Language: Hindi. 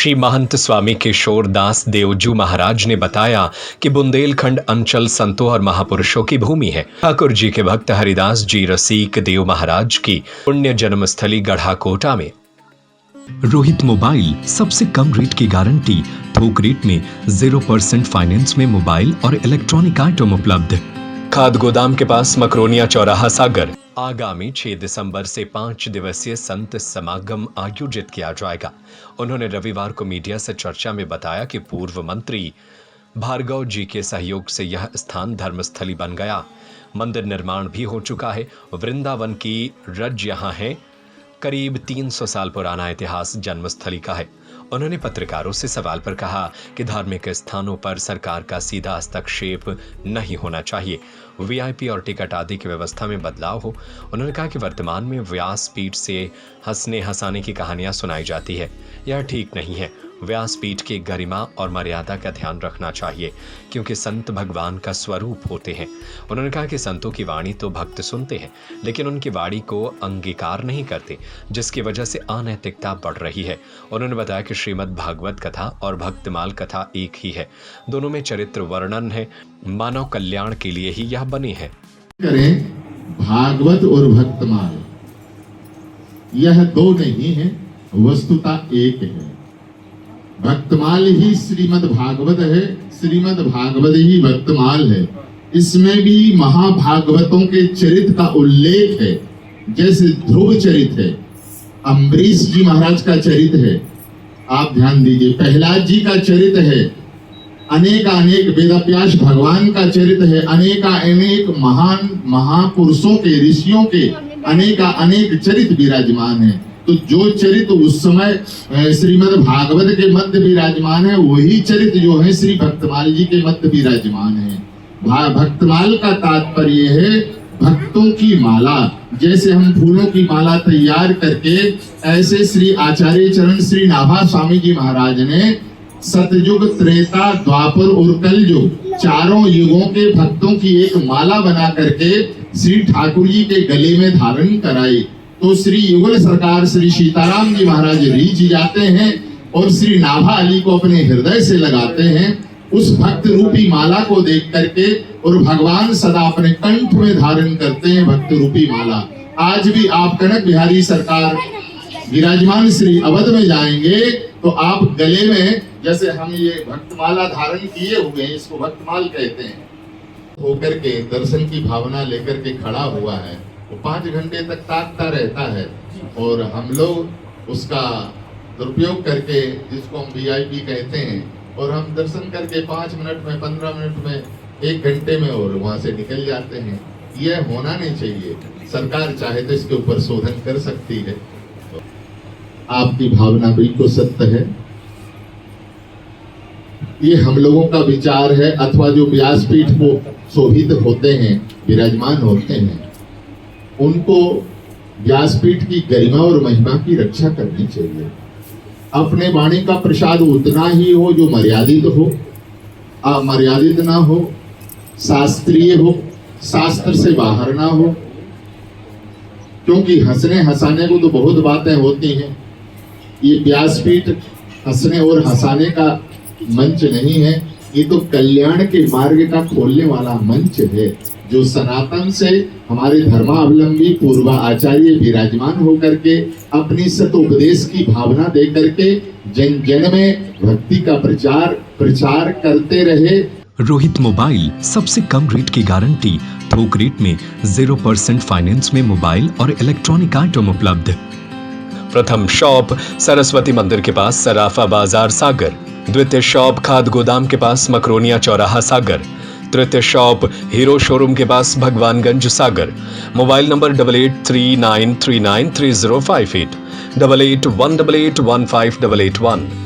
श्री महंत स्वामी किशोर दास देवजू महाराज ने बताया कि बुंदेलखंड अंचल संतों और महापुरुषों की भूमि है। ठाकुर जी के भक्त हरिदास जी रसिक देव महाराज की पुण्य जन्मस्थली गढ़ाकोटा में रोहित मोबाइल सबसे कम रेट की गारंटी, थोक रेट में 0% फाइनेंस में मोबाइल और इलेक्ट्रॉनिक आइटम उपलब्ध। खाद गोदाम के पास मकरोनिया चौराहा सागर। आगामी 6 दिसंबर से 5 दिवसीय संत समागम आयोजित किया जाएगा। उन्होंने रविवार को मीडिया से चर्चा में बताया कि पूर्व मंत्री भार्गव जी के सहयोग से यह स्थान धर्मस्थली बन गया। मंदिर निर्माण भी हो चुका है। वृंदावन की रज यहाँ है। करीब 300 साल पुराना इतिहास जन्मस्थली का है। उन्होंने पत्रकारों से सवाल पर कहा कि धार्मिक स्थानों पर सरकार का सीधा हस्तक्षेप नहीं होना चाहिए, वीआईपी और टिकट आदि की व्यवस्था में बदलाव हो। उन्होंने कहा कि वर्तमान में व्यासपीठ से हंसने हंसाने की कहानियां सुनाई जाती है, यह ठीक नहीं है। व्यासपीठ की गरिमा और मर्यादा का ध्यान रखना चाहिए, क्योंकि संत भगवान का स्वरूप होते हैं। उन्होंने कहा कि संतों की वाणी तो भक्त सुनते हैं, लेकिन उनकी वाणी को अंगीकार नहीं करते, जिसकी वजह से अनैतिकता बढ़ रही है। उन्होंने बताया कि श्रीमद् भागवत कथा और भक्तमाल कथा एक ही है, दोनों में चरित्र वर्णन है, मानव कल्याण के लिए ही यह बनी है। भागवत और भक्तमाल यह दो नहीं है, वस्तुता एक है। भक्तमाल ही श्रीमद् भागवत है, श्रीमद् भागवत ही भक्तमाल है। इसमें भी महाभागवतों के चरित्र का उल्लेख है, जैसे ध्रुव चरित्र है, अम्बरीश जी महाराज का चरित्र है, आप ध्यान दीजिए, प्रहलाद जी का चरित्र है, अनेक वेदव्यास भगवान का चरित्र है, अनेक महान महापुरुषों के ऋषियों के अनेक चरित्र विराजमान है। तो जो चरित्र उस समय श्रीमद् भागवत के मध्य विराजमान है, वही चरित्र जो है श्री भक्तमाल जी के मध्य विराजमान है। भक्तमाल का तात्पर्य है भक्तों की माला। जैसे हम फूलों की माला तैयार करके, ऐसे श्री आचार्य चरण श्री नाभा स्वामी जी महाराज ने सतयुग, त्रेता, द्वापर और कलयुग चारों युगों के भक्तों की एक माला बना करके श्री ठाकुर जी के गले में धारण कराई। तो श्री युगल सरकार श्री सीताराम जी महाराज रीझ जाते हैं और श्री नाभा अली को अपने हृदय से लगाते हैं। उस भक्त रूपी माला को देख करके, और भगवान सदा अपने कंठ में धारण करते हैं भक्त रूपी माला। आज भी आप कनक बिहारी सरकार विराजमान श्री अवध में जाएंगे तो आप गले में, जैसे हम ये भक्तमाला धारण किए हुए हैं, इसको भक्तमाल कहते हैं, होकर के दर्शन की भावना लेकर के खड़ा हुआ है। वो 5 घंटे तक ताकता रहता है, और हम लोग उसका दुरुपयोग करके, जिसको हम वीआईपी कहते हैं, और हम दर्शन करके 5 मिनट में, 15 मिनट में, 1 घंटे में और वहां से निकल जाते हैं। यह होना नहीं चाहिए। सरकार चाहे तो इसके ऊपर शोधन कर सकती है। आपकी भावना बिल्कुल सत्य है। ये हम लोगों का विचार है, अथवा जो व्यासपीठ को शोभित होते हैं, विराजमान होते हैं, उनको व्यासपीठ की गरिमा और महिमा की रक्षा करनी चाहिए। अपने वाणी का प्रसाद उतना ही हो जो मर्यादित हो, अमर्यादित ना हो, शास्त्रीय हो, शास्त्र से बाहर ना हो। क्योंकि हंसने हंसाने को तो बहुत बातें होती हैं। ये व्यासपीठ हंसने और हंसाने का मंच नहीं है, ये तो कल्याण के मार्ग का खोलने वाला मंच है, जो सनातन से हमारे धर्मावलंबी पूर्व आचार्य विराजमान होकर के अपनी सतोपदेश की भावना दे करके जन जन में भक्ति का प्रचार करते रहे। रोहित मोबाइल सबसे कम रेट की गारंटी, थोक रेट में 0% फाइनेंस में मोबाइल और इलेक्ट्रॉनिक आइटम उपलब्ध। प्रथम शॉप सरस्वती मंदिर के पास सराफा बाजार सागर। द्वितीय शॉप खाद गोदाम के पास मकरोनिया चौराहा सागर। तृतीय शॉप हीरो शोरूम के पास भगवानगंज सागर। Mobile number 8839393058, 881881581588।